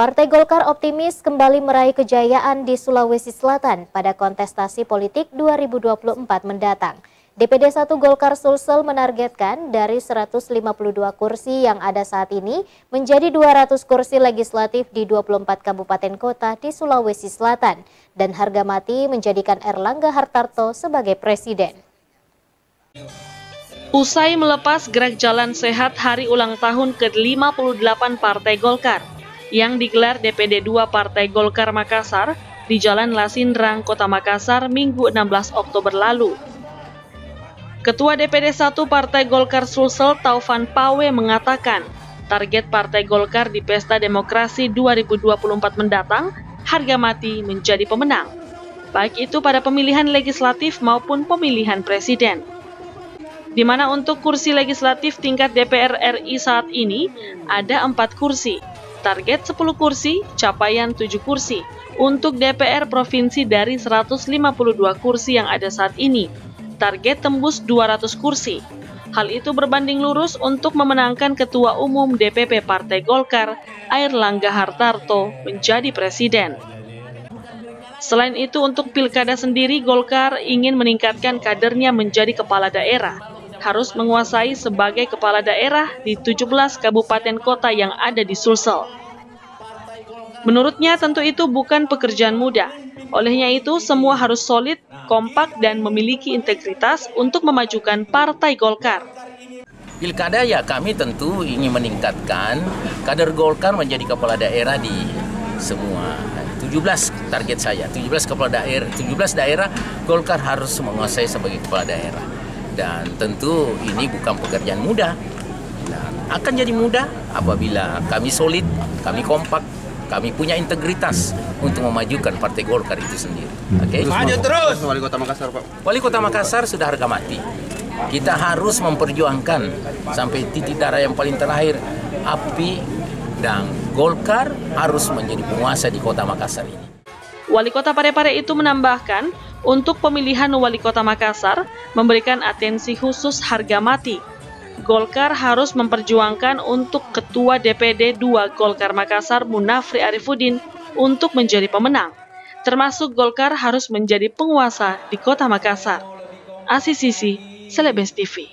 Partai Golkar optimis kembali meraih kejayaan di Sulawesi Selatan pada kontestasi politik 2024 mendatang. DPD 1 Golkar Sulsel menargetkan dari 152 kursi yang ada saat ini menjadi 200 kursi legislatif di 24 kabupaten kota di Sulawesi Selatan dan harga mati menjadikan Erlangga Hartarto sebagai presiden. Usai melepas gerak jalan sehat hari ulang tahun ke-58 Partai Golkar yang digelar DPD 2 Partai Golkar Makassar di Jalan Lasindrang, Kota Makassar, Minggu 16 Oktober lalu. Ketua DPD 1 Partai Golkar Sulsel Taufan Pawe mengatakan, target Partai Golkar di Pesta Demokrasi 2024 mendatang, harga mati menjadi pemenang, baik itu pada pemilihan legislatif maupun pemilihan presiden. Di mana untuk kursi legislatif tingkat DPR RI saat ini ada 4 kursi, target 10 kursi, capaian 7 kursi. Untuk DPR Provinsi dari 152 kursi yang ada saat ini, target tembus 200 kursi. Hal itu berbanding lurus untuk memenangkan Ketua Umum DPP Partai Golkar, Erlangga Hartarto, menjadi presiden. Selain itu, untuk pilkada sendiri, Golkar ingin meningkatkan kadernya menjadi kepala daerah. Harus menguasai sebagai kepala daerah di 17 kabupaten kota yang ada di Sulsel. Menurutnya tentu itu bukan pekerjaan mudah. Olehnya itu semua harus solid, kompak, dan memiliki integritas untuk memajukan Partai Golkar. Pilkada ya kami tentu ingin meningkatkan kader Golkar menjadi kepala daerah di semua 17 target saya, 17 daerah Golkar harus menguasai sebagai kepala daerah. Dan tentu ini bukan pekerjaan mudah. Dan akan jadi mudah apabila kami solid, kami kompak, kami punya integritas untuk memajukan Partai Golkar itu sendiri. Oke? Maju terus. Wali Kota Makassar, Pak. Wali Kota Makassar sudah harga mati. Kita harus memperjuangkan sampai titik darah yang paling terakhir. Api dan Golkar harus menjadi penguasa di Kota Makassar ini. Wali Kota Parepare itu menambahkan, untuk pemilihan Wali Kota Makassar memberikan atensi khusus harga mati. Golkar harus memperjuangkan untuk Ketua DPD 2 Golkar Makassar Munafri Arifuddin untuk menjadi pemenang. Termasuk Golkar harus menjadi penguasa di Kota Makassar. Asih Sisi, Celebes TV.